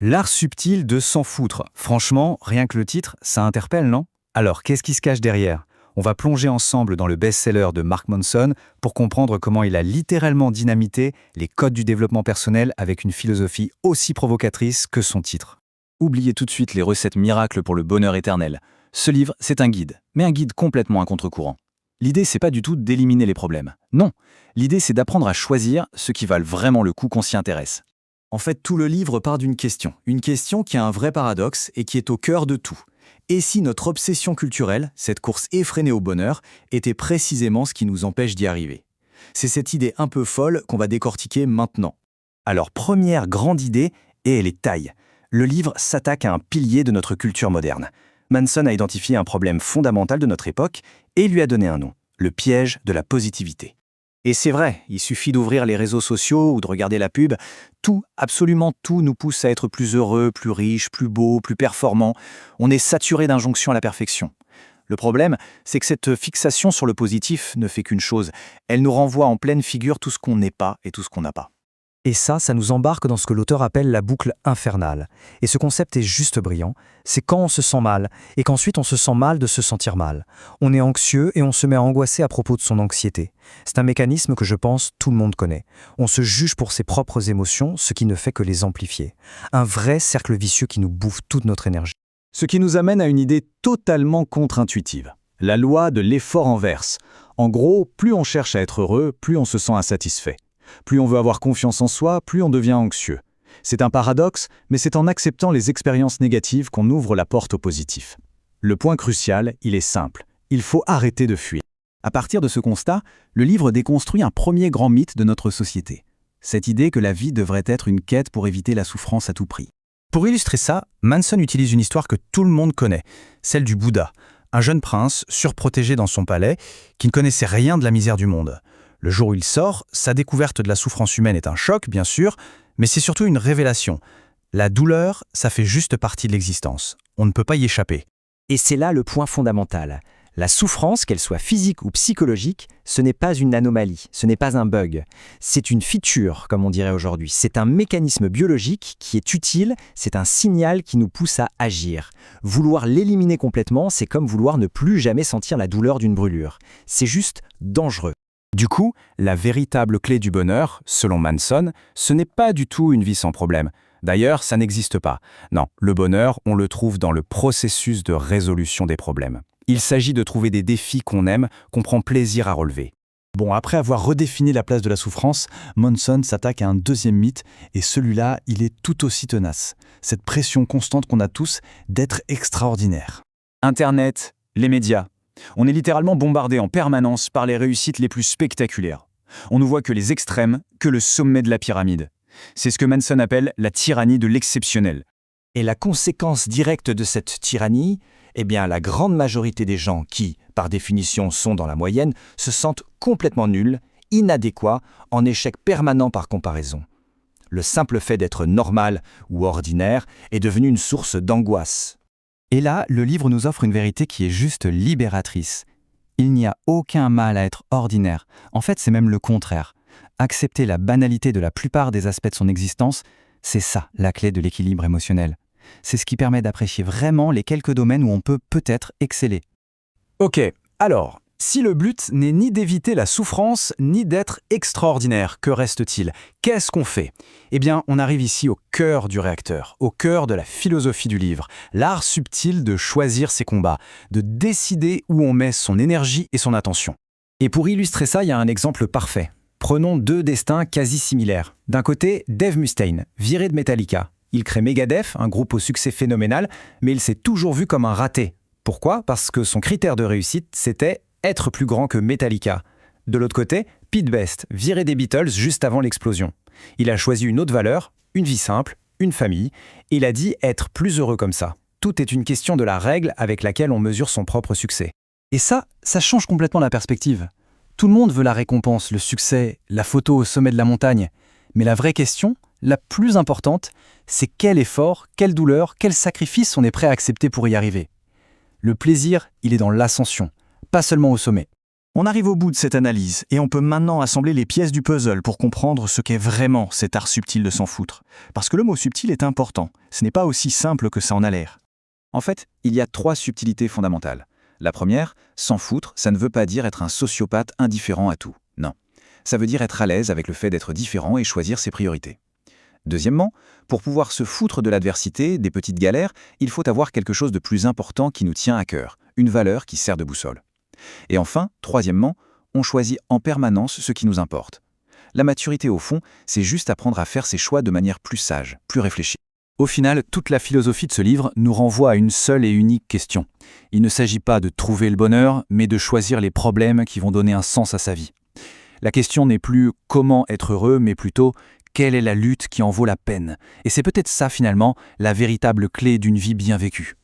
L'art subtil de s'en foutre. Franchement, rien que le titre, ça interpelle, non? Alors, qu'est-ce qui se cache derrière? On va plonger ensemble dans le best-seller de Mark Manson pour comprendre comment il a littéralement dynamité les codes du développement personnel avec une philosophie aussi provocatrice que son titre. Oubliez tout de suite les recettes miracles pour le bonheur éternel. Ce livre, c'est un guide, mais un guide complètement à contre-courant. L'idée, c'est pas du tout d'éliminer les problèmes. Non, l'idée, c'est d'apprendre à choisir ceux qui valent vraiment le coup qu'on s'y intéresse. En fait, tout le livre part d'une question. Une question qui a un vrai paradoxe et qui est au cœur de tout. Et si notre obsession culturelle, cette course effrénée au bonheur, était précisément ce qui nous empêche d'y arriver? C'est cette idée un peu folle qu'on va décortiquer maintenant. Alors, première grande idée, et elle est taille. Le livre s'attaque à un pilier de notre culture moderne. Manson a identifié un problème fondamental de notre époque et lui a donné un nom, le piège de la positivité. Et c'est vrai, il suffit d'ouvrir les réseaux sociaux ou de regarder la pub, tout, absolument tout nous pousse à être plus heureux, plus riche, plus beau, plus performant. On est saturé d'injonctions à la perfection. Le problème, c'est que cette fixation sur le positif ne fait qu'une chose, elle nous renvoie en pleine figure tout ce qu'on n'est pas et tout ce qu'on n'a pas. Et ça nous embarque dans ce que l'auteur appelle la boucle infernale. Et ce concept est juste brillant. C'est quand on se sent mal, et qu'ensuite on se sent mal de se sentir mal. On est anxieux et on se met à angoisser à propos de son anxiété. C'est un mécanisme que je pense tout le monde connaît. On se juge pour ses propres émotions, ce qui ne fait que les amplifier. Un vrai cercle vicieux qui nous bouffe toute notre énergie. Ce qui nous amène à une idée totalement contre-intuitive. La loi de l'effort inverse. En gros, plus on cherche à être heureux, plus on se sent insatisfait. Plus on veut avoir confiance en soi, plus on devient anxieux. C'est un paradoxe, mais c'est en acceptant les expériences négatives qu'on ouvre la porte au positif. Le point crucial, il est simple. Il faut arrêter de fuir. À partir de ce constat, le livre déconstruit un premier grand mythe de notre société. Cette idée que la vie devrait être une quête pour éviter la souffrance à tout prix. Pour illustrer ça, Manson utilise une histoire que tout le monde connaît, celle du Bouddha, un jeune prince surprotégé dans son palais qui ne connaissait rien de la misère du monde. Le jour où il sort, sa découverte de la souffrance humaine est un choc, bien sûr, mais c'est surtout une révélation. La douleur, ça fait juste partie de l'existence. On ne peut pas y échapper. Et c'est là le point fondamental. La souffrance, qu'elle soit physique ou psychologique, ce n'est pas une anomalie, ce n'est pas un bug. C'est une feature, comme on dirait aujourd'hui. C'est un mécanisme biologique qui est utile, c'est un signal qui nous pousse à agir. Vouloir l'éliminer complètement, c'est comme vouloir ne plus jamais sentir la douleur d'une brûlure. C'est juste dangereux. Du coup, la véritable clé du bonheur, selon Manson, ce n'est pas du tout une vie sans problème. D'ailleurs, ça n'existe pas. Non, le bonheur, on le trouve dans le processus de résolution des problèmes. Il s'agit de trouver des défis qu'on aime, qu'on prend plaisir à relever. Bon, après avoir redéfini la place de la souffrance, Manson s'attaque à un deuxième mythe, et celui-là, il est tout aussi tenace. Cette pression constante qu'on a tous d'être extraordinaire. Internet, les médias. On est littéralement bombardé en permanence par les réussites les plus spectaculaires. On ne voit que les extrêmes, que le sommet de la pyramide. C'est ce que Manson appelle la tyrannie de l'exceptionnel. Et la conséquence directe de cette tyrannie, eh bien la grande majorité des gens qui, par définition, sont dans la moyenne, se sentent complètement nuls, inadéquats, en échec permanent par comparaison. Le simple fait d'être normal ou ordinaire est devenu une source d'angoisse. Et là, le livre nous offre une vérité qui est juste libératrice. Il n'y a aucun mal à être ordinaire. En fait, c'est même le contraire. Accepter la banalité de la plupart des aspects de son existence, c'est ça la clé de l'équilibre émotionnel. C'est ce qui permet d'apprécier vraiment les quelques domaines où on peut peut-être exceller. Ok, alors, si le but n'est ni d'éviter la souffrance, ni d'être extraordinaire, que reste-t-il? Qu'est-ce qu'on fait? Eh bien, on arrive ici au cœur du réacteur, au cœur de la philosophie du livre, l'art subtil de choisir ses combats, de décider où on met son énergie et son attention. Et pour illustrer ça, il y a un exemple parfait. Prenons deux destins quasi similaires. D'un côté, Dave Mustaine, viré de Metallica. Il crée Megadeth, un groupe au succès phénoménal, mais il s'est toujours vu comme un raté. Pourquoi? Parce que son critère de réussite, c'était être plus grand que Metallica. De l'autre côté, Pete Best, viré des Beatles juste avant l'explosion. Il a choisi une autre valeur, une vie simple, une famille, et il a dit être plus heureux comme ça. Tout est une question de la règle avec laquelle on mesure son propre succès. Et ça change complètement la perspective. Tout le monde veut la récompense, le succès, la photo au sommet de la montagne. Mais la vraie question, la plus importante, c'est quel effort, quelle douleur, quel sacrifice on est prêt à accepter pour y arriver. Le plaisir, il est dans l'ascension, pas seulement au sommet. On arrive au bout de cette analyse et on peut maintenant assembler les pièces du puzzle pour comprendre ce qu'est vraiment cet art subtil de s'en foutre. Parce que le mot subtil est important, ce n'est pas aussi simple que ça en a l'air. En fait, il y a 3 subtilités fondamentales. La première, s'en foutre, ça ne veut pas dire être un sociopathe indifférent à tout. Non. Ça veut dire être à l'aise avec le fait d'être différent et choisir ses priorités. Deuxièmement, pour pouvoir se foutre de l'adversité, des petites galères, il faut avoir quelque chose de plus important qui nous tient à cœur, une valeur qui sert de boussole. Et enfin, troisièmement, on choisit en permanence ce qui nous importe. La maturité, au fond, c'est juste apprendre à faire ses choix de manière plus sage, plus réfléchie. Au final, toute la philosophie de ce livre nous renvoie à une seule et unique question. Il ne s'agit pas de trouver le bonheur, mais de choisir les problèmes qui vont donner un sens à sa vie. La question n'est plus comment être heureux, mais plutôt quelle est la lutte qui en vaut la peine. Et c'est peut-être ça finalement, la véritable clé d'une vie bien vécue.